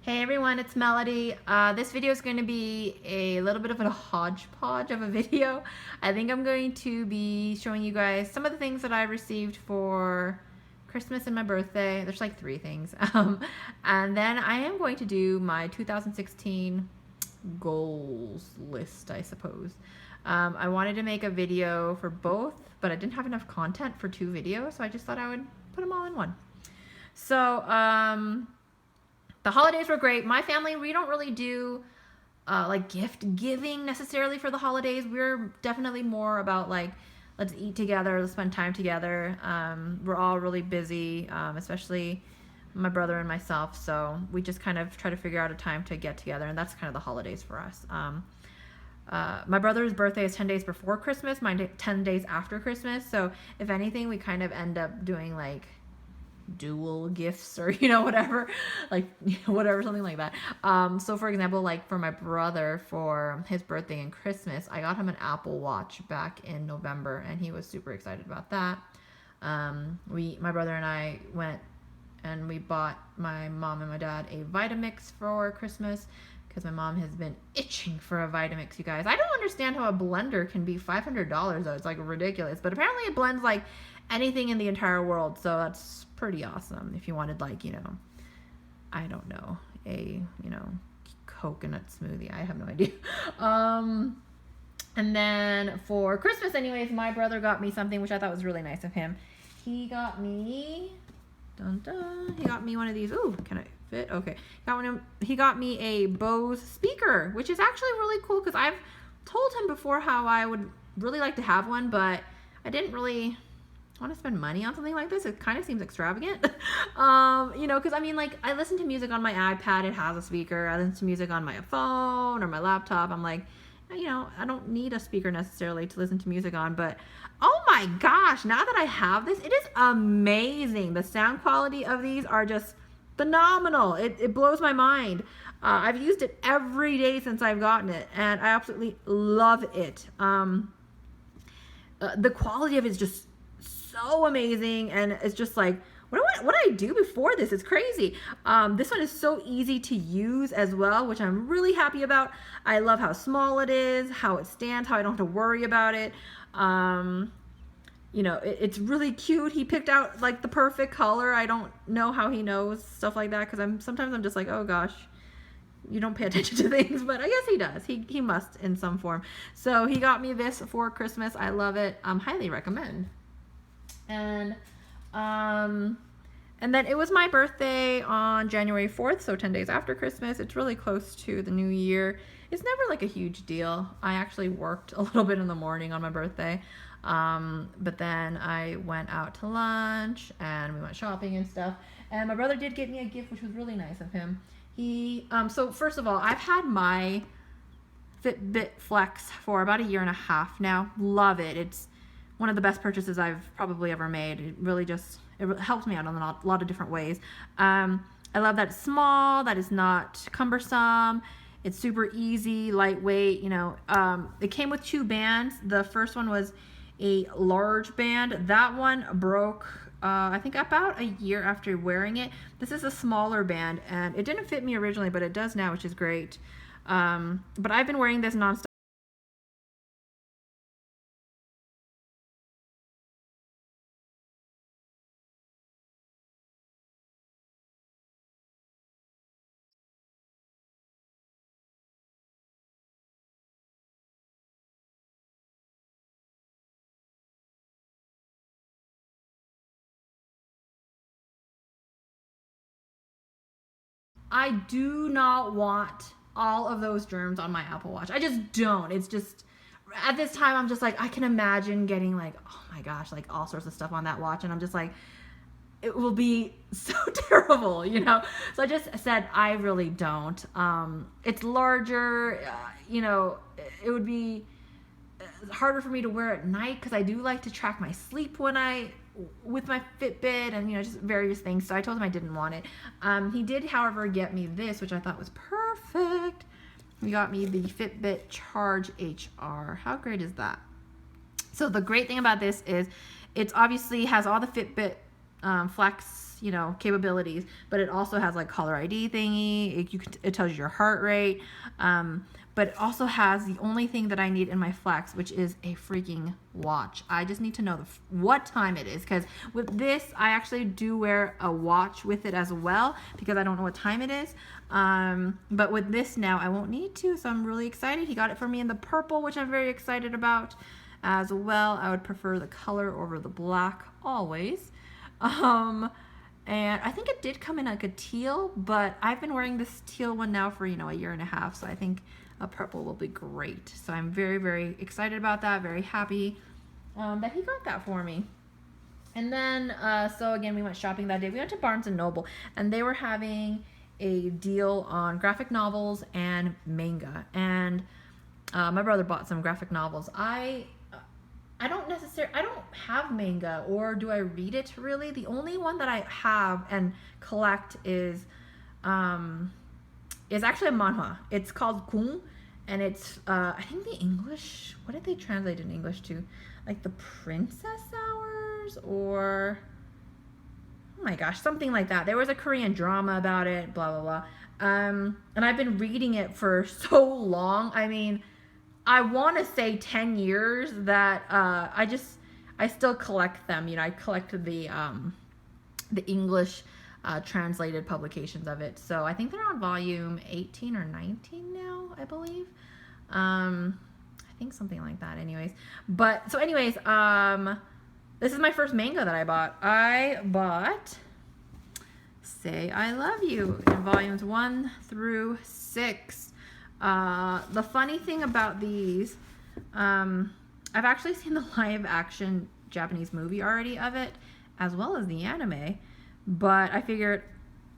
Hey everyone, it's Melody. This video is going to be a little bit of a hodgepodge of a video. I think I'm going to be showing you guys some of the things that I received for Christmas and my birthday. There's like 3 things. And then I am going to do my 2016 goals list, I suppose. I wanted to make a video for both, but I didn't have enough content for 2 videos, so I just thought I would put them all in one. So, the holidays were great. My family, we don't really do like gift giving necessarily for the holidays. We're definitely more about like, let's eat together, let's spend time together. We're all really busy, especially my brother and myself. So we just kind of try to figure out a time to get together, and that's kind of the holidays for us. My brother's birthday is 10 days before Christmas, mine 10 days after Christmas. So if anything, we kind of end up doing like dual gifts or whatever, like whatever, something like that. So for example, like for my brother, for his birthday and Christmas, I got him an Apple Watch back in November, and he was super excited about that. My brother and I went and we bought my mom and my dad a Vitamix for Christmas, because my mom has been itching for a Vitamix, you guys. I don't understand how a blender can be $500 though. It's like ridiculous, but apparently it blends like anything in the entire world, so that's pretty awesome if you wanted, like, I don't know, a coconut smoothie. I have no idea. And then for Christmas anyways, my brother got me something which I thought was really nice of him. He got me one of these. Ooh, can I fit? Okay. He got me a Bose speaker, which is actually really cool, because I've told him before how I would really like to have one, but I didn't really want to spend money on something like this. It kind of seems extravagant. Because I mean, like, I listen to music on my iPad, it has a speaker. I listen to music on my phone or my laptop. I'm like, I don't need a speaker necessarily to listen to music on, but oh my gosh, now that I have this, it is amazing. The sound quality of these are just phenomenal. It blows my mind. I've used it every day since I've gotten it, and I absolutely love it. The quality of it is just so amazing, and it's just like, what did I do before this? It's crazy. This one is so easy to use as well, which I'm really happy about. I love how small it is, how it stands, how I don't have to worry about it. It's really cute. He picked out like the perfect color. I don't know how he knows stuff like that, because sometimes I'm just like, oh gosh, you don't pay attention to things, but I guess he does. He must in some form. So he got me this for Christmas. I love it. Highly recommend. And then it was my birthday on January 4th, so 10 days after Christmas. It's really close to the new year. It's never like a huge deal. I actually worked a little bit in the morning on my birthday, but then I went out to lunch and we went shopping and stuff. And my brother did get me a gift, which was really nice of him. So first of all, I've had my Fitbit Flex for about 1.5 years now. Love it. It's one of the best purchases I've probably ever made. It really it helps me out in a lot of different ways. I love that it's small, that it's not cumbersome. It's super easy, lightweight. It came with 2 bands. The first one was a large band. That one broke, I think about 1 year after wearing it. This is a smaller band, and it didn't fit me originally, but it does now, which is great. But I've been wearing this nonstop. I do not want all of those germs on my Apple Watch. I just don't. It's just, at this time, I'm just like, I can imagine getting like, oh my gosh, like all sorts of stuff on that watch. And I'm just like, it will be so terrible, So I just said, I really don't. It's larger, it would be harder for me to wear at night, because I do like to track my sleep with my Fitbit, and just various things. So I told him I didn't want it. He did, however, get me this, which I thought was perfect. He got me the Fitbit Charge HR. How great is that? So the great thing about this is it's obviously has all the Fitbit Flex you know, capabilities, but it also has like caller ID thingy. It tells you your heart rate. But it also has the only thing that I need in my Flex, which is a freaking watch. I just need to know what time it is, because with this, I actually do wear a watch with it as well, because I don't know what time it is. But with this now, I won't need to, so I'm really excited. He got it for me in the purple, which I'm very excited about as well. I would prefer the color over the black always. And I think it did come in like a teal, but I've been wearing this teal one now for, you know, a year and a half, so I think a purple will be great. So I'm very, very excited about that, very happy that he got that for me. And then, so again, we went shopping that day. We went to Barnes & Noble, and they were having a deal on graphic novels and manga. And my brother bought some graphic novels. I don't have manga, or do I read it really? The only one that I have and collect is actually a manhwa. It's called Kung, and it's I think the English, what did they translate in English to? Like the Princess Hours, or oh my gosh, something like that. There was a Korean drama about it, blah blah blah. And I've been reading it for so long. I mean, I want to say 10 years that I still collect them. You know, I collect the English translated publications of it. So I think they're on volume 18 or 19 now, I believe. I think something like that anyways. But so anyways, this is my first manga that I bought. I bought Say I Love You in volumes 1 through 6. The funny thing about these, I've actually seen the live action Japanese movie already of it, as well as the anime. But I figured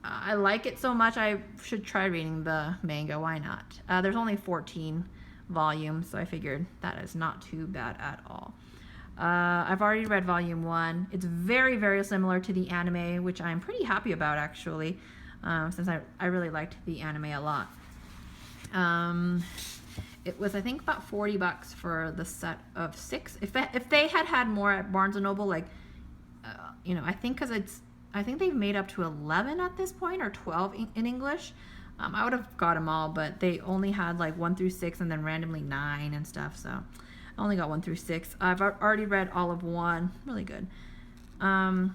I like it so much, I should try reading the manga. Why not? There's only 14 volumes, so I figured that is not too bad at all. I've already read volume 1. It's very, very similar to the anime, which I'm pretty happy about, actually, since I really liked the anime a lot. It was, I think, about $40 for the set of 6. If they had more at Barnes & Noble, like, you know, I think they've made up to 11 at this point, or 12 in English. I would have got them all, but they only had like 1 through 6 and then randomly 9 and stuff. So I only got 1 through 6. I've already read all of 1. Really good. I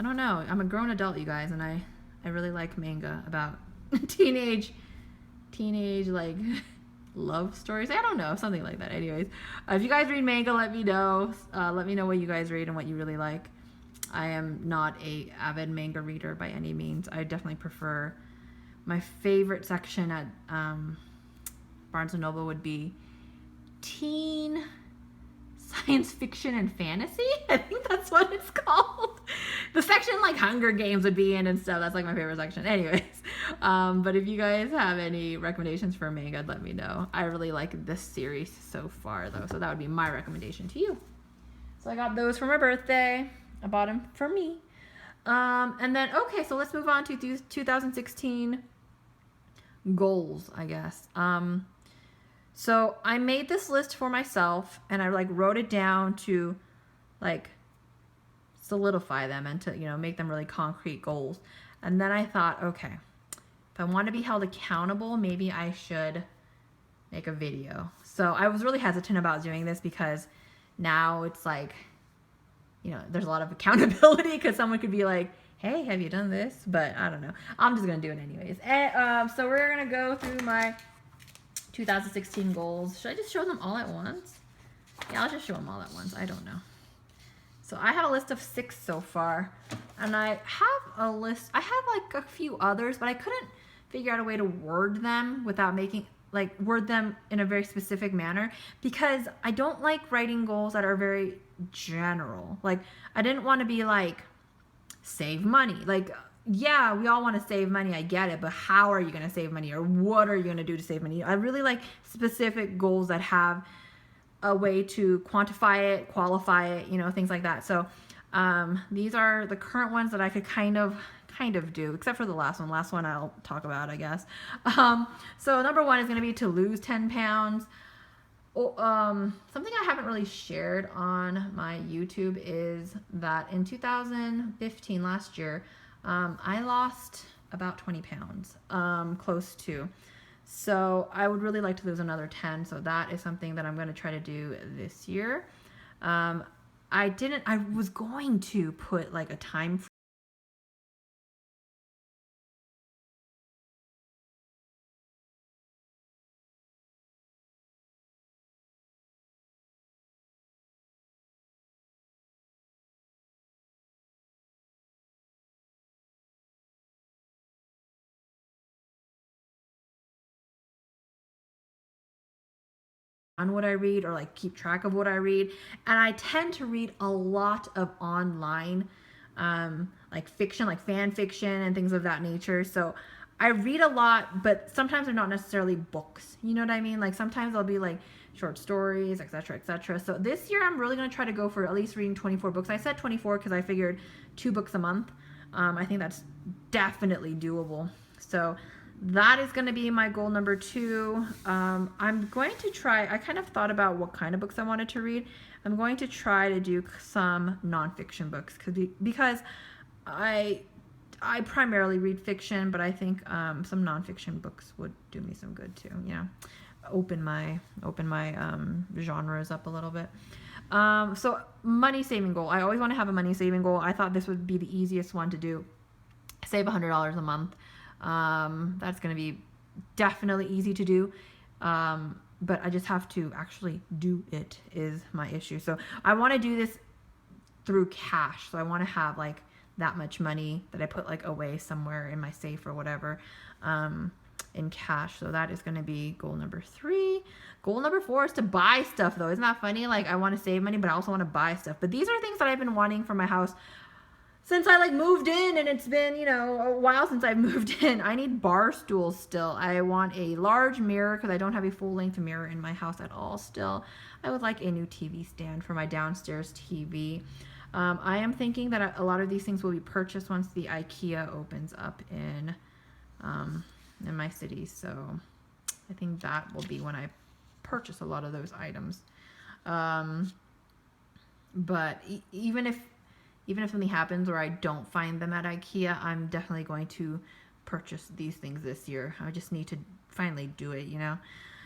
don't know. I'm a grown adult, you guys, and I really like manga about teenage like love stories. I don't know, something like that. Anyways, if you guys read manga, let me know. Let me know what you guys read and what you really like. I am not a avid manga reader by any means. I definitely prefer, my favorite section at Barnes & Noble would be teen science fiction and fantasy. I think that's what it's called. The section like Hunger Games would be in and stuff. That's like my favorite section. Anyways, but if you guys have any recommendations for manga, let me know. I really like this series so far, though, so that would be my recommendation to you. So I got those for my birthday. I bought them for me. And then, okay, so let's move on to 2016 goals, I guess. So I made this list for myself, and I like wrote it down to like solidify them and to, you know, make them really concrete goals. And then I thought, okay, if I want to be held accountable, maybe I should make a video. So I was really hesitant about doing this because now it's like, you know, there's a lot of accountability because someone could be like, hey, have you done this? But I don't know. I'm just going to do it anyways. And, so we're going to go through my 2016 goals. Should I just show them all at once? Yeah, I'll just show them all at once. I don't know. So I have a list of 6 so far. And I have a list. I have like a few others, but I couldn't figure out a way to word them without word them in a very specific manner, because I don't like writing goals that are very general. Like, I didn't want to be like, save money. Like, yeah, we all want to save money, I get it, but how are you going to save money, or what are you going to do to save money? I really like specific goals that have a way to quantify it, qualify it, you know, things like that. So these are the current ones that I could kind of do, except for the last one. Last one I'll talk about, I guess. So number 1 is going to be to lose 10 pounds. Something I haven't really shared on my YouTube is that in 2015, last year, I lost about 20 pounds, close to. So I would really like to lose another 10. So that is something that I'm going to try to do this year. I was going to put like a time on what I read, or like keep track of what I read. And I tend to read a lot of online, like fiction, like fan fiction and things of that nature. So I read a lot, but sometimes they're not necessarily books. You know what I mean? Like sometimes they'll be like short stories, etc., etc. So this year I'm really going to try to go for at least reading 24 books. I said 24 because I figured 2 books a month. I think that's definitely doable. So that is going to be my goal number 2. I'm going to try, I kind of thought about what kind of books I wanted to read. I'm going to try to do some nonfiction books because I primarily read fiction, but I think some nonfiction books would do me some good too. You know, open my genres up a little bit. So money saving goal. I always want to have a money saving goal. I thought this would be the easiest one to do. Save $100 a month. That's going to be definitely easy to do. But I just have to actually do it is my issue. So I want to do this through cash. So I want to have like that much money that I put like away somewhere in my safe or whatever, in cash. So that is going to be goal number 3. Goal number 4 is to buy stuff though. Isn't that funny? Like I want to save money, but I also want to buy stuff. But these are things that I've been wanting for my house since I like moved in, and it's been, you know, a while since I've moved in. I need bar stools still. I want a large mirror because I don't have a full length mirror in my house at all still. I would like a new TV stand for my downstairs TV. I am thinking that a lot of these things will be purchased once the IKEA opens up in my city. So I think that will be when I purchase a lot of those items. But even if something happens where I don't find them at IKEA, I'm definitely going to purchase these things this year. I just need to finally do it, you know?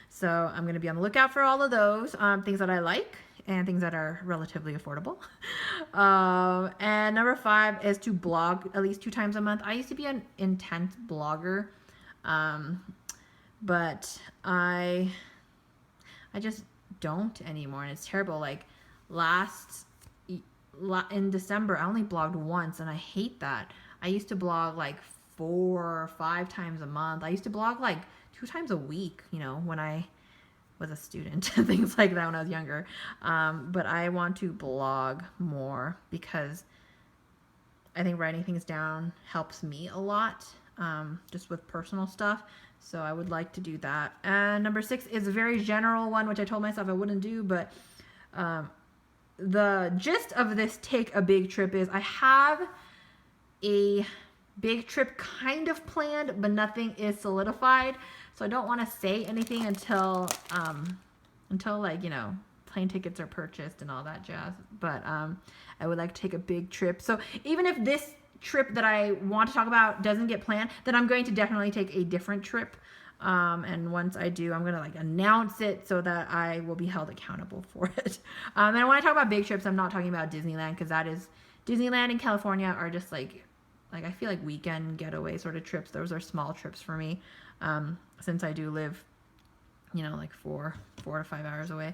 So I'm going to be on the lookout for all of those things that I like and things that are relatively affordable. And number 5 is to blog at least 2 times a month. I used to be an intense blogger, but I just don't anymore, and it's terrible. Like in December, I only blogged once, and I hate that. I used to blog like 4 or 5 times a month. I used to blog like 2 times a week, you know, when I was a student, things like that when I was younger. But I want to blog more because I think writing things down helps me a lot, just with personal stuff. So I would like to do that. And number 6 is a very general one, which I told myself I wouldn't do, but the gist of this take a big trip is I have a big trip kind of planned, but nothing is solidified. So I don't want to say anything until like, you know, plane tickets are purchased and all that jazz. But I would like to take a big trip. So even if this trip that I want to talk about doesn't get planned, then I'm going to definitely take a different trip. And once I do, I'm going to like announce it so that I will be held accountable for it. And when I talk about big trips, I'm not talking about Disneyland, because Disneyland and California are just like I feel like weekend getaway sort of trips. Those are small trips for me, since I do live, you know, like 4 to 5 hours away.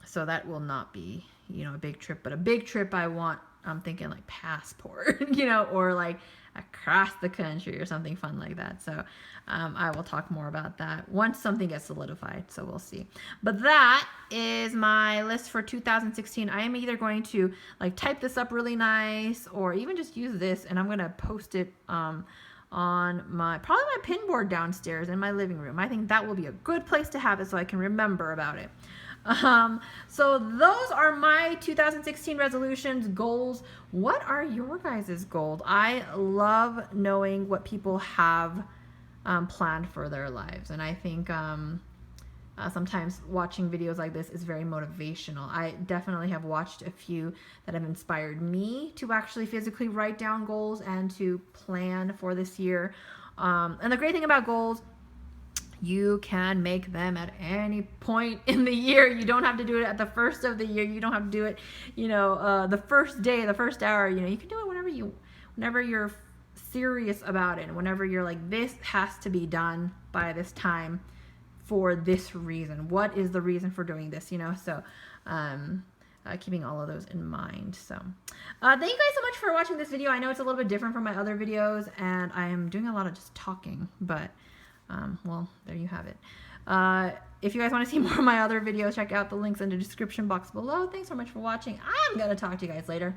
So that will not be, you know, a big trip, but a big trip I'm thinking like passport, you know, or like across the country or something fun like that. So I will talk more about that once something gets solidified. So we'll see. But that is my list for 2016. I am either going to like type this up really nice, or even just use this, and I'm going to post it on probably my pin board downstairs in my living room. I think that will be a good place to have it so I can remember about it. So those are my 2016 resolutions, goals. What are your guys' goals? I love knowing what people have planned for their lives, and I think sometimes watching videos like this is very motivational. I definitely have watched a few that have inspired me to actually physically write down goals and to plan for this year. And the great thing about goals, you can make them at any point in the year. You don't have to do it at the first of the year. You don't have to do it, the first day, the first hour. You can do it whenever you're serious about it, and whenever you're like, this has to be done by this time for this reason. What is the reason for doing this? So keeping all of those in mind. So thank you guys so much for watching this video. I know it's a little bit different from my other videos, and I am doing a lot of just talking, but well, there you have it. If you guys want to see more of my other videos, check out the links in the description box below. Thanks so much for watching. I'm gonna talk to you guys later.